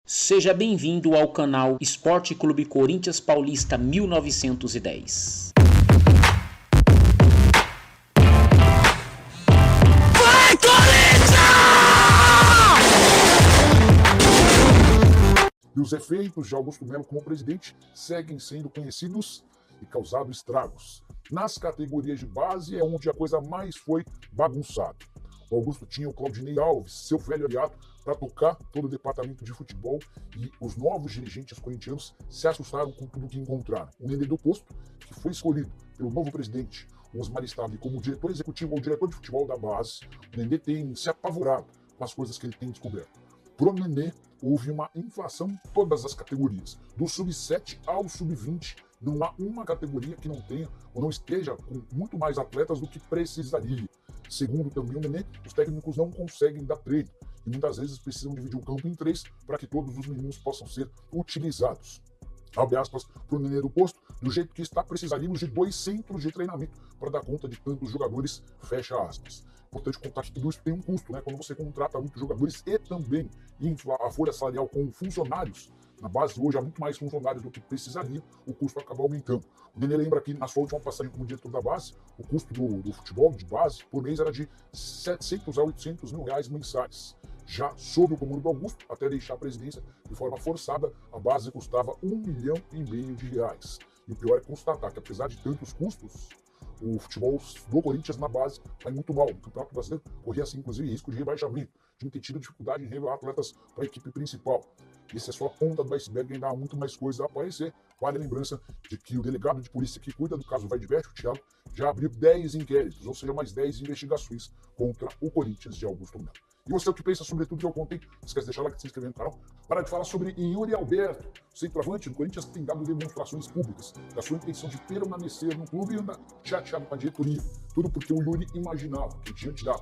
Seja bem-vindo ao canal Esporte Clube Corinthians Paulista 1910. Vai, Corinthians! E os efeitos de Augusto Melo como presidente seguem sendo conhecidos e causado estragos. Nas categorias de base é onde a coisa mais foi bagunçada. O Augusto tinha o Claudinei Alves, seu velho aliado, para tocar todo o departamento de futebol, e os novos dirigentes corintianos se assustaram com tudo que encontraram. O Nenê do Posto, que foi escolhido pelo novo presidente, Osmar Stable, como diretor executivo ou diretor de futebol da base, o Nenê tem se apavorado com as coisas que ele tem descoberto. Pro Nenê, houve uma inflação em todas as categorias, do sub-7 ao sub-20, não há uma categoria que não tenha ou não esteja com muito mais atletas do que precisaria. Segundo também o Nenê, os técnicos não conseguem dar treino e muitas vezes precisam dividir o campo em 3 para que todos os meninos possam ser utilizados. Abre aspas para o Nenê do Posto, do jeito que está, precisaríamos de 2 centros de treinamento para dar conta de tantos jogadores, fecha aspas. Importante contar que tudo isso tem um custo, né? Quando você contrata muitos jogadores e também infla a folha salarial com funcionários, na base hoje há muito mais funcionários do que precisaria, o custo acaba aumentando. O Nenê lembra que na sua última passagem como diretor da base, o custo do futebol de base por mês era de 700 a 800 mil reais mensais. Já sob o comando do Augusto, até deixar a presidência de forma forçada, a base custava R$1,5 milhão de reais. E o pior é constatar que, apesar de tantos custos, o futebol do Corinthians na base vai muito mal. O Campeonato Brasileiro corria, assim, inclusive, risco de rebaixamento, de ter tido dificuldade em revelar atletas para a equipe principal. Isso é só a ponta do iceberg, ainda há muito mais coisa a aparecer. Vale a lembrança de que o delegado de polícia que cuida do caso Vaidevest, o Thiago, já abriu 10 inquéritos, ou seja, mais 10 investigações contra o Corinthians de Augusto Melo. E você, o que pensa sobre tudo que eu contei? Não esquece de deixar o like, se inscrever no canal. Para de falar sobre Yuri Alberto, centroavante do Corinthians, que tem dado demonstrações públicas da sua intenção de permanecer no clube e anda chateado com a diretoria. Tudo porque o Yuri imaginava que, diante da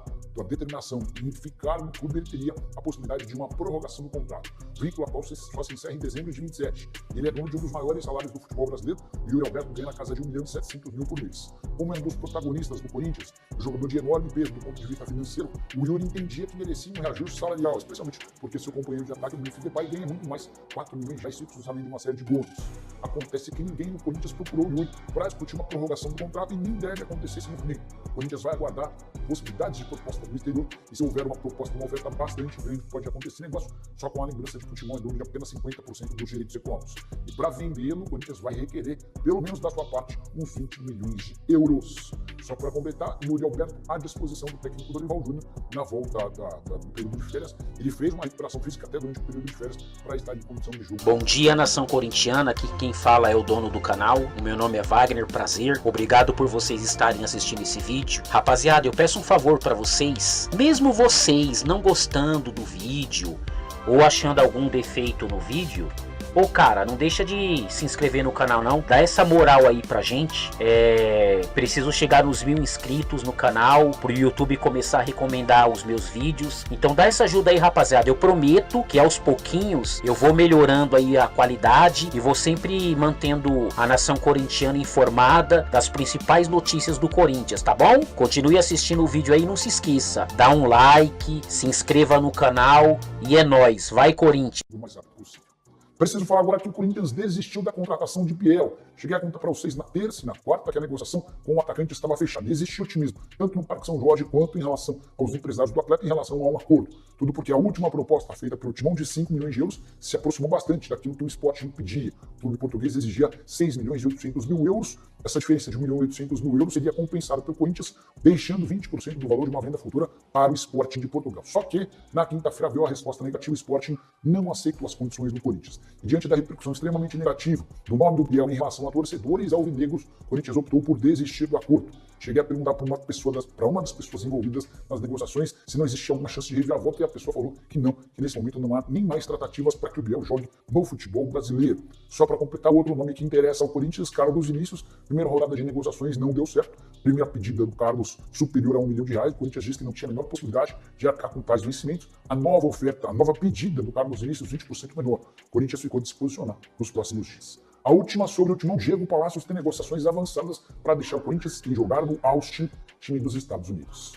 determinação em ficar no clube, ele teria a possibilidade de uma prorrogação do contrato. Vínculo a qual só se encerra em dezembro de 2027. Ele é dono de um dos maiores salários do futebol brasileiro. O Yuri Alberto ganha na casa de R$1,7 milhão por mês. Como é um dos protagonistas do Corinthians, jogador de enorme peso do ponto de vista financeiro, o Yuri entendia que merecia um reajuste salarial, especialmente porque seu companheiro de ataque, o Memphis Depay, ganha muito mais, R$4 milhões fixos, além de uma série de bônus. Acontece que ninguém no Corinthians procurou o Yuri para discutir uma prorrogação do contrato e nem deve acontecer esse movimento. O Corinthians vai aguardar possibilidades de proposta do exterior e, se houver uma proposta, uma oferta bastante grande, pode acontecer negócio, só com a lembrança de que o Timão é dono de apenas 50% dos direitos econômicos. E para vendê-lo, o Corinthians vai requerer, pelo menos da sua parte, uns 20 milhões de euros. Só para completar, Yuri Alberto à disposição do técnico Dorival Júnior na volta do período de férias. Ele fez uma recuperação física até durante o período de férias para estar em condição de jogo. Bom dia, nação corintiana, aqui quem fala é o dono do canal, o meu nome é Wagner, prazer, obrigado por vocês estarem assistindo esse vídeo. Rapaziada, eu peço um favor para vocês, mesmo vocês não gostando do vídeo ou achando algum defeito no vídeo, ô cara, não deixa de se inscrever no canal não, dá essa moral aí pra gente. Preciso chegar nos 1000 inscritos no canal, pro YouTube começar a recomendar os meus vídeos. Então dá essa ajuda aí, rapaziada. Eu prometo que aos pouquinhos eu vou melhorando aí a qualidade e vou sempre mantendo a nação corintiana informada das principais notícias do Corinthians, tá bom? Continue assistindo o vídeo aí, não se esqueça, dá um like, se inscreva no canal e é nóis, vai Corinthians! O mais rápido possível. Preciso falar agora que o Corinthians desistiu da contratação de Biel. Cheguei a contar para vocês na terça e na quarta que a negociação com o atacante estava fechada. Existe otimismo, tanto no Parque São Jorge quanto em relação aos empresários do atleta em relação a um acordo. Tudo porque a última proposta feita pelo Timão de 5 milhões de euros se aproximou bastante daquilo que o Sporting pedia. O clube português exigia 6 milhões e 800 mil euros. Essa diferença de 1 milhão e 800 mil euros seria compensada pelo Corinthians, deixando 20% do valor de uma venda futura para o Sporting de Portugal. Só que, na quinta-feira, veio a resposta negativa. O Sporting não aceitou as condições do Corinthians. E diante da repercussão extremamente negativa do nome do Biel em relação a torcedores alvinegros, o Corinthians optou por desistir do acordo. Cheguei a perguntar para uma das pessoas envolvidas nas negociações se não existia alguma chance de reviravolta e a pessoa falou que não, que nesse momento não há nem mais tratativas para que o Biel jogue no futebol brasileiro. Só para completar, outro nome que interessa ao Corinthians, Carlos Vinícius. Primeira rodada de negociações não deu certo. Primeira pedida do Carlos superior a R$1 milhão. O Corinthians disse que não tinha a menor possibilidade de arcar com tais vencimentos. A nova oferta, a nova pedida do Carlos Vinícius, 20% menor. O Corinthians ficou disposicionar nos próximos dias. A última sobre o Timão. Diego Palacios tem negociações avançadas para deixar o Corinthians e jogar no Austin, time dos Estados Unidos.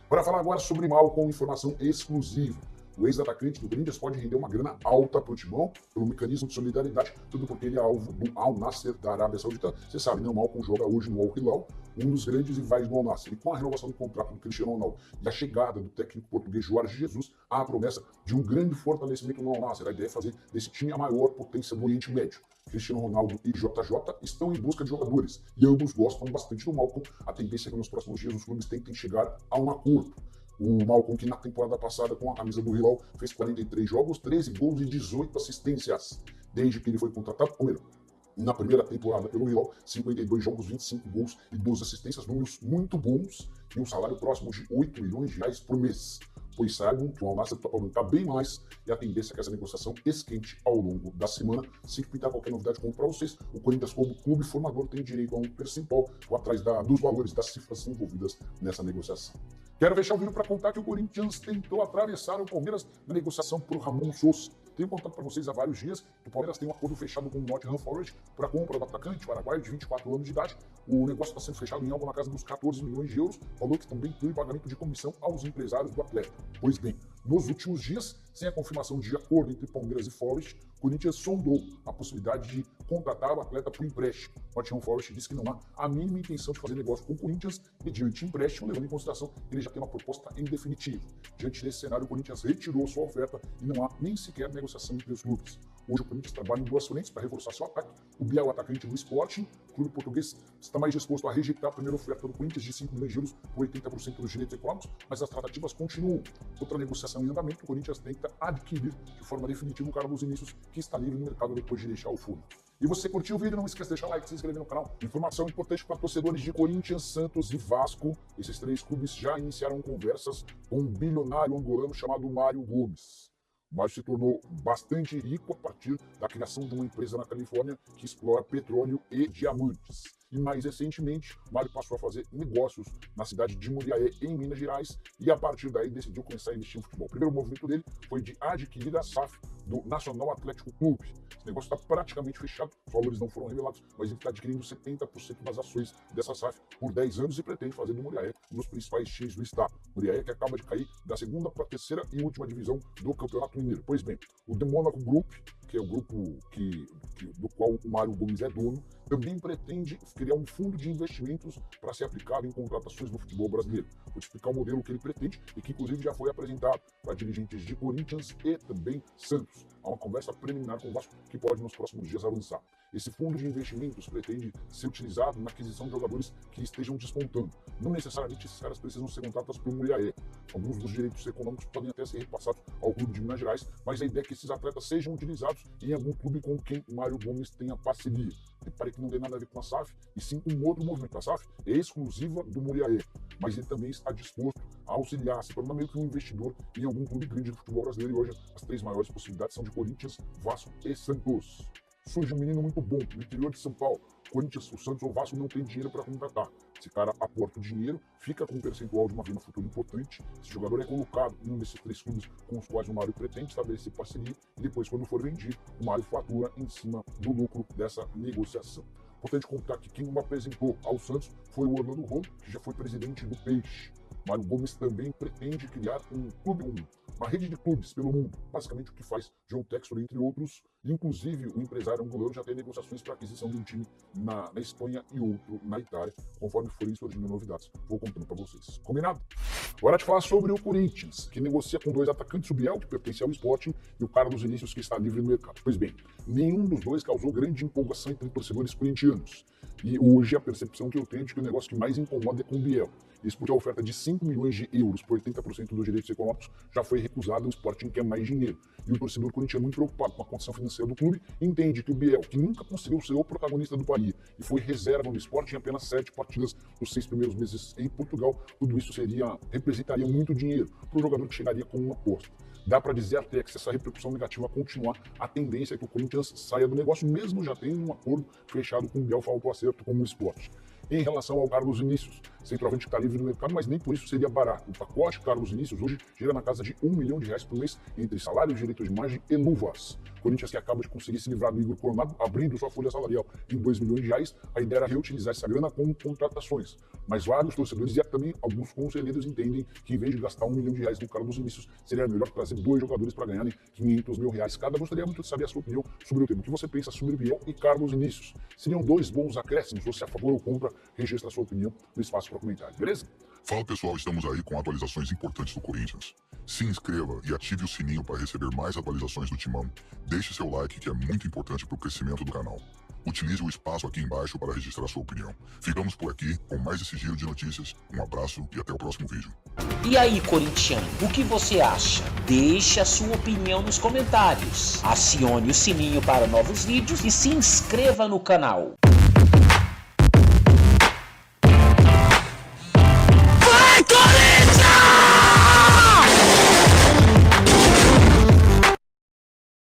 Para falar agora sobre Mal com informação exclusiva. O ex-atacante do Corinthians pode render uma grana alta para o Timão pelo mecanismo de solidariedade, tudo porque ele é alvo do Al Nassr da Arábia Saudita. Você sabe, né? O Malcom joga hoje no Al Hilal, um dos grandes rivais do Al Nassr. E com a renovação do contrato do Cristiano Ronaldo e a chegada do técnico português Jorge Jesus, há a promessa de um grande fortalecimento no Al Nassr. A ideia é fazer desse time a maior potência do Oriente Médio. Cristiano Ronaldo e JJ estão em busca de jogadores e ambos gostam bastante do Malcom. A tendência é que nos próximos dias os clubes tentem chegar a um acordo. O Malcom, que na temporada passada com a camisa do Hilal fez 43 jogos, 13 gols e 18 assistências. Desde que ele foi contratado, na primeira temporada pelo Hilal, 52 jogos, 25 gols e 12 assistências, números muito bons e um salário próximo de 8 milhões de reais por mês. Pois saibam que o Al Nassr está aumentar bem mais e a tendência é que essa negociação esquente ao longo da semana. Se pintar qualquer novidade, conto para vocês. O Corinthians, como clube formador, tem direito a um percentual atrás dos valores das cifras envolvidas nessa negociação. Quero fechar o vídeo para contar que o Corinthians tentou atravessar o Palmeiras na negociação por Ramon Sousa. Tenho contado para vocês há vários dias que o Palmeiras tem um acordo fechado com o Nottingham Forest para a compra do atacante paraguaio de 24 anos de idade. O negócio está sendo fechado em algo na casa dos 14 milhões de euros, valor que também inclui pagamento de comissão aos empresários do atleta. Pois bem, nos últimos dias, sem a confirmação de acordo entre Palmeiras e Forest, o Corinthians sondou a possibilidade de contratar o atleta por empréstimo. O Nottingham Forest disse que não há a mínima intenção de fazer negócio com o Corinthians mediante empréstimo, levando em consideração que ele já tem uma proposta em definitivo. Diante desse cenário, o Corinthians retirou sua oferta e não há nem sequer negociação entre os clubes. Hoje o Corinthians trabalha em duas frentes para reforçar seu ataque. O Biel, o atacante do Sporting, o clube português está mais disposto a rejeitar a primeira oferta do Corinthians de 5 milhões de euros por 80% dos direitos econômicos, mas as tratativas continuam. Outra negociação em andamento, o Corinthians tenta adquirir de forma definitiva o Carlos Vinícius, que está livre no mercado depois de deixar o fundo. E você curtiu o vídeo? Não esqueça de deixar o like, se inscrever no canal. Informação importante para torcedores de Corinthians, Santos e Vasco. Esses três clubes já iniciaram conversas com um bilionário angolano chamado Mário Gomes. Mário se tornou bastante rico a partir da criação de uma empresa na Califórnia que explora petróleo e diamantes. E mais recentemente, Mário passou a fazer negócios na cidade de Muriaé, em Minas Gerais, e a partir daí decidiu começar a investir no futebol. O primeiro movimento dele foi de adquirir a SAF do Nacional Atlético Clube. Esse negócio está praticamente fechado, os valores não foram revelados, mas ele está adquirindo 70% das ações dessa SAF por 10 anos e pretende fazer do Muriaé um dos principais times do estado. Muriaé que acaba de cair da segunda para a terceira e última divisão do Campeonato Mineiro. Pois bem, o The Monaco Group, que é o grupo do qual o Mário Gomes é dono, também pretende criar um fundo de investimentos para ser aplicado em contratações no futebol brasileiro. Vou te explicar o modelo que ele pretende e que inclusive já foi apresentado para dirigentes de Corinthians e também Santos. Há uma conversa preliminar com o Vasco que pode nos próximos dias avançar. Esse fundo de investimentos pretende ser utilizado na aquisição de jogadores que estejam despontando. Não necessariamente esses caras precisam ser contratados por Muriaé. Alguns dos direitos econômicos podem até ser repassados ao clube de Minas Gerais, mas a ideia é que esses atletas sejam utilizados em algum clube com quem Mário Gomes tenha parceria. Repare que não tem nada a ver com a SAF, e sim com um outro movimento. A SAF é exclusiva do Muriaé, mas ele também está disposto a auxiliar, se tornar meio que um investidor em algum clube grande do futebol brasileiro, e hoje as três maiores possibilidades são de Corinthians, Vasco e Santos. Surge um menino muito bom no interior de São Paulo. Corinthians, o Santos ou o Vasco não tem dinheiro para contratar. Esse cara aporta o dinheiro, fica com um percentual de uma venda futura importante. Esse jogador é colocado em um desses três clubes com os quais o Mário pretende estabelecer parceria e depois, quando for vendido, o Mário fatura em cima do lucro dessa negociação. Importante contar que quem o apresentou ao Santos foi o Orlando Rolo, que já foi presidente do Peixe. Mário Gomes também pretende criar uma rede de clubes pelo mundo, basicamente o que faz João Textor, entre outros. Inclusive, o empresário angolano já tem negociações para aquisição de um time na Espanha e outro na Itália, conforme forem surgindo novidades. Vou contando para vocês. Combinado? Agora te falar sobre o Corinthians, que negocia com dois atacantes, o Biel, que pertence ao Sporting, e o Carlos Vinícius, que está livre no mercado. Pois bem, nenhum dos dois causou grande empolgação entre torcedores corintianos. E hoje a percepção que eu tenho é de que o negócio que mais incomoda é com o Biel. Isso porque a oferta de 5 milhões de euros por 80% dos direitos econômicos já foi recusada, o Sporting quer mais dinheiro. E o torcedor corintiano, muito preocupado com a condição financeira do clube, entende que o Biel, que nunca conseguiu ser o protagonista do Bahia e foi reserva no Sporting em apenas 7 partidas nos 6 primeiros meses em Portugal, tudo isso representaria muito dinheiro para o jogador que chegaria com uma aposta. Dá para dizer até que se essa repercussão negativa continuar, a tendência é que o Corinthians saia do negócio, mesmo já tendo um acordo fechado com o Biel, faltou acerto com o Sport. Em relação ao Carlos Vinícius, centroavante que está livre no mercado, mas nem por isso seria barato. O pacote Carlos Vinícius hoje gira na casa de R$1 milhão por mês, entre salários, direitos de imagem e luvas. Corinthians, que acaba de conseguir se livrar do Igor Coronado, abrindo sua folha salarial em R$2 milhões, a ideia era reutilizar essa grana com contratações. Mas vários torcedores e também alguns conselheiros entendem que, em vez de gastar R$1 milhão no Carlos Vinícius, seria melhor trazer 2 jogadores para ganharem R$500 mil cada. Gostaria muito de saber a sua opinião sobre o tema. O que você pensa sobre Biel e Carlos Vinícius? Seriam 2 bons acréscimos? Você é a favor ou contra? Registra a sua opinião no espaço para comentário, beleza? Fala pessoal, estamos aí com atualizações importantes do Corinthians. Se inscreva e ative o sininho para receber mais atualizações do Timão. Deixe seu like, que é muito importante para o crescimento do canal. Utilize o espaço aqui embaixo para registrar sua opinião. Ficamos por aqui com mais esse giro de notícias. Um abraço e até o próximo vídeo. E aí, corintiano, o que você acha? Deixe a sua opinião nos comentários. Acione o sininho para novos vídeos e se inscreva no canal. Vai, Corinthians!